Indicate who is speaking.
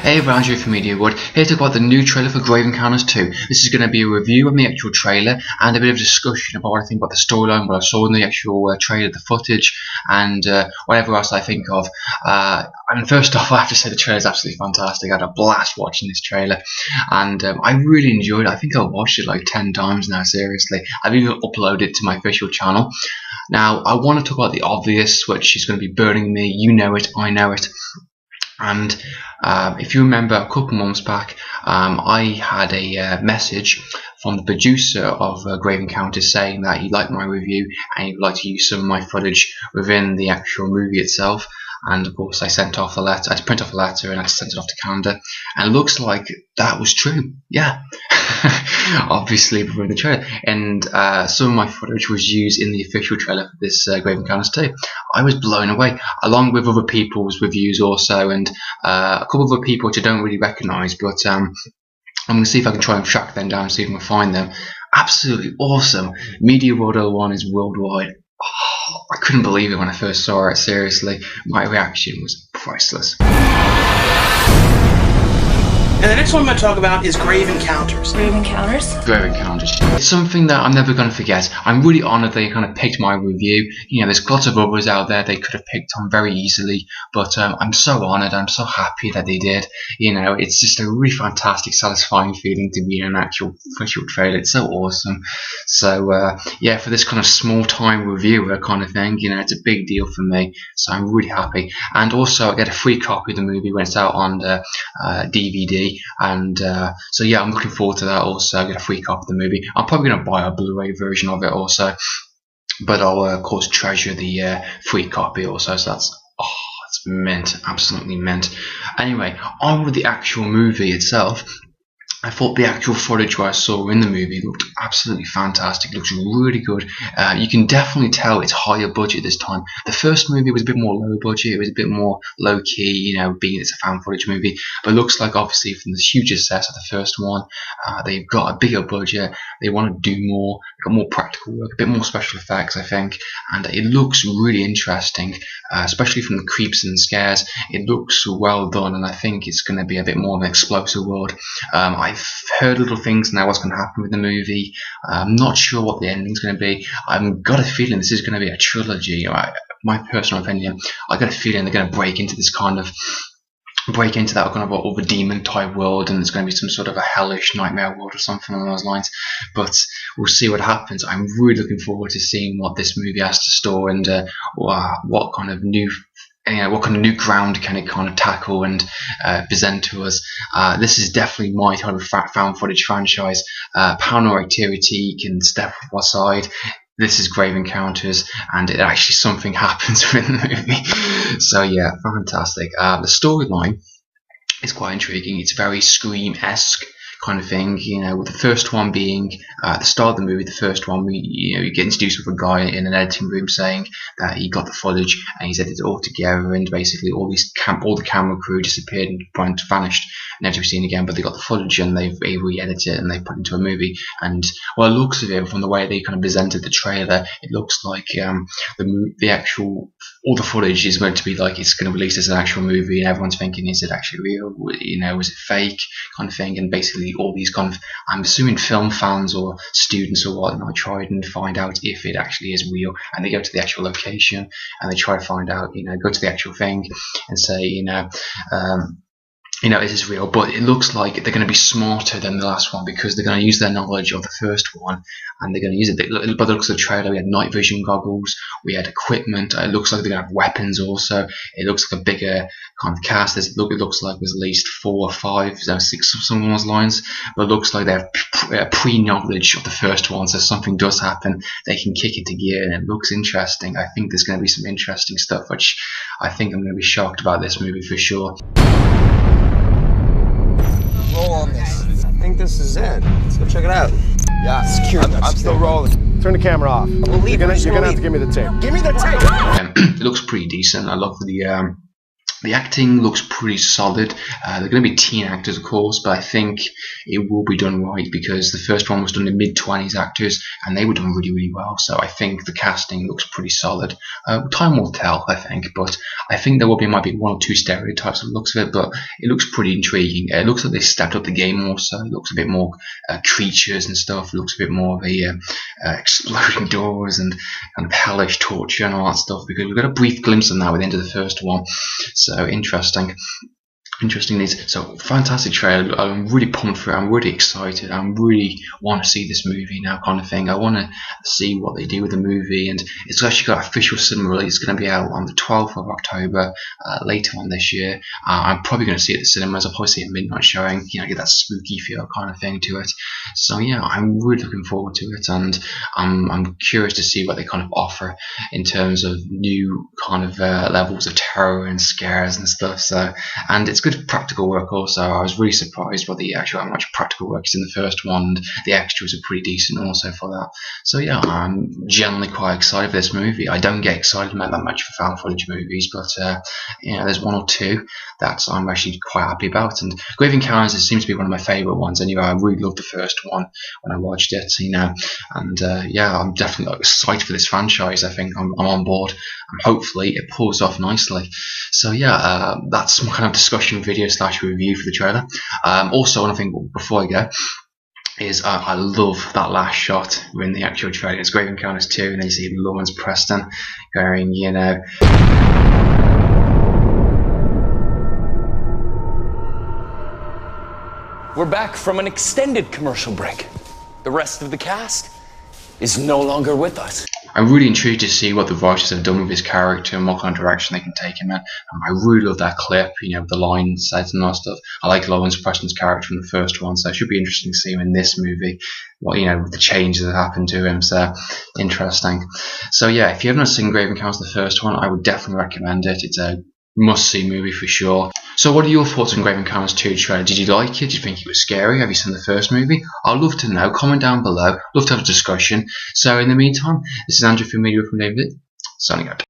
Speaker 1: Hey, Andrew from MediaWood, here to talk about the new trailer for Grave Encounters 2. This is going to be a review of the actual trailer and a bit of discussion about what I think about the storyline, what I saw in the actual trailer, the footage, and whatever else I think of. And first off, I have to say the trailer is absolutely fantastic. I had a blast watching this trailer, and I really enjoyed it. I think I've watched it like 10 times now, seriously. I've even uploaded it to my official channel. Now, I want to talk about the obvious, which is going to be burning me. You know it, I know it. And if you remember a couple months back, I had a message from the producer of Grave Encounters saying that he liked my review and he'd like to use some of my footage within the actual movie itself. And of course I sent off a letter, I printed off a letter and I sent it off to Canada, and it looks like that was true. Yeah. Obviously within the trailer, and some of my footage was used in the official trailer for this Grave Encounters 2. I was blown away, along with other people's reviews also, and a couple of other people which I don't really recognise, but I'm going to see if I can try and track them down, see if I can find them. Absolutely awesome. MediaWood 01 is worldwide. Oh, I couldn't believe it when I first saw it, seriously. My reaction was priceless.
Speaker 2: And the next one I'm going to talk about is Grave Encounters.
Speaker 3: Grave Encounters?
Speaker 1: Grave Encounters. It's something that I'm never going to forget. I'm really honoured they kind of picked my review. You know, there's lots of others out there they could have picked on very easily, but I'm so honoured. I'm so happy that they did. You know, it's just a really fantastic, satisfying feeling to be in an actual official trailer. It's so awesome. So, yeah, for this kind of small-time reviewer kind of thing, you know, it's a big deal for me. So I'm really happy. And also, I get a free copy of the movie when it's out on the DVD. And so yeah, I'm looking forward to that also. I get a free copy of the movie. I'm probably going to buy a Blu-ray version of it also, but I'll of course treasure the free copy also. So that's mint, absolutely mint. Anyway, on with the actual movie itself. I thought the actual footage I saw in the movie looked absolutely fantastic. It looks really good. You can definitely tell it's higher budget this time. The first movie was a bit more low budget. It was a bit more low key, you know, being it's a fan footage movie. But it looks like obviously from the huge success of the first one, they've got a bigger budget. They want to do more, got more practical work, a bit more special effects, I think. And it looks really interesting, especially from the creeps and scares. It looks well done, and I think it's going to be a bit more of an explosive world. I've heard little things now what's going to happen with the movie. I'm not sure what the ending's going to be. I've got a feeling this is going to be a trilogy. My personal opinion, I got a feeling they're going to break into that kind of over demon type world, and there's going to be some sort of a hellish nightmare world or something along those lines. But we'll see what happens. I'm really looking forward to seeing what this movie has to store, and what kind of new ground can it kind of tackle and present to us. This is definitely my type of found footage franchise. Paranormal Activity can step aside. This is Grave Encounters, and it actually something happens within the movie. So yeah, fantastic. The storyline is quite intriguing. It's very Scream-esque kind of thing, you know, with the first one being the start of the movie. The first one, you get introduced with a guy in an editing room saying that he got the footage and he's edited it all together, and basically all the camera crew disappeared and vanished, never to be seen again. But they got the footage and they've re-edited it and they've put it into a movie. And well, it looks of it from the way they kind of presented the trailer, it looks like the actual all the footage is going to be like it's going to release as an actual movie, and everyone's thinking, is it actually real? You know, is it fake? Kind of thing. And basically all these kind of, I'm assuming film fans or students or whatnot, try and find out if it actually is real, and they go to the actual location and they try to find out, you know, go to the actual thing and say, you know, is this real? But it looks like they're going to be smarter than the last one, because they're going to use their knowledge of the first one and they're going to use it. By the looks of the trailer, we had night vision goggles, we had equipment. It looks like they're going to have weapons also. It looks like a bigger kind of cast. It looks like there's at least 4 or 5, 6 of some of those lines. But it looks like they have pre-knowledge of the first one, so if something does happen, they can kick into gear, and it looks interesting. I think there's going to be some interesting stuff, which I think I'm going to be shocked about this movie for sure.
Speaker 4: Roll on this. I think this is it. Let's go check it out. Yeah, secure. I'm still rolling.
Speaker 5: Turn the camera off.
Speaker 4: We'll leave.
Speaker 5: You're gonna have to give me the tape.
Speaker 4: Give me the tape.
Speaker 1: It looks pretty decent. I love the The acting looks pretty solid. They're going to be teen actors, of course, but I think it will be done right because the first one was done in mid-20s actors and they were done really, really well. So I think the casting looks pretty solid. Time will tell, I think, but I think there might be one or two stereotypes of the looks of it, but it looks pretty intriguing. It looks like they stepped up the game also. It looks a bit more creatures and stuff. It looks a bit more of a exploding doors and kind of hellish torture and all that stuff, because we got a brief glimpse of that at the end of the first one. So interesting. So fantastic trailer. I'm really pumped for it. I'm really excited. I really want to see this movie now, kind of thing. I want to see what they do with the movie, and it's actually got official cinema release. It's going to be out on the 12th of October, later on this year. I'm probably going to see it at the cinemas. I'll probably see a midnight showing. Get that spooky feel kind of thing to it. So yeah, I'm really looking forward to it, and I'm curious to see what they kind of offer in terms of new kind of levels of terror and scares and stuff. So, and it's good practical work also. I was really surprised by how much practical work is in the first one, and the extras are pretty decent also for that. So yeah, I'm generally quite excited for this movie. I don't get excited about that much for found footage movies, but there's one or two that I'm actually quite happy about. And Grave Encounters seems to be one of my favourite ones anyway. I really loved the first one when I watched it, and I'm definitely excited for this franchise. I think I'm on board, and hopefully it pulls off nicely. So yeah, that's my kind of discussion video / review for the trailer. Also, one thing before I go is I love that last shot in the actual trailer. It's Grave Encounters 2, and then you see Lance Preston going,
Speaker 3: We're back from an extended commercial break. The rest of the cast is no longer with us.
Speaker 1: I'm really intrigued to see what the writers have done with his character and what kind of direction they can take him in. I really love that clip, the line sets and all that stuff. I like Lawrence Preston's character from the first one, so it should be interesting to see him in this movie. With the changes that happened to him, so interesting. So yeah, if you haven't seen Grave Encounters the first one, I would definitely recommend it. It's a must-see movie for sure. So what are your thoughts on Grave Encounters 2 trailer? Did you like it? Did you think it was scary? Have you seen the first movie? I'd love to know. Comment down below. Love to have a discussion. So in the meantime, this is Andrew from Media from David. Signing out.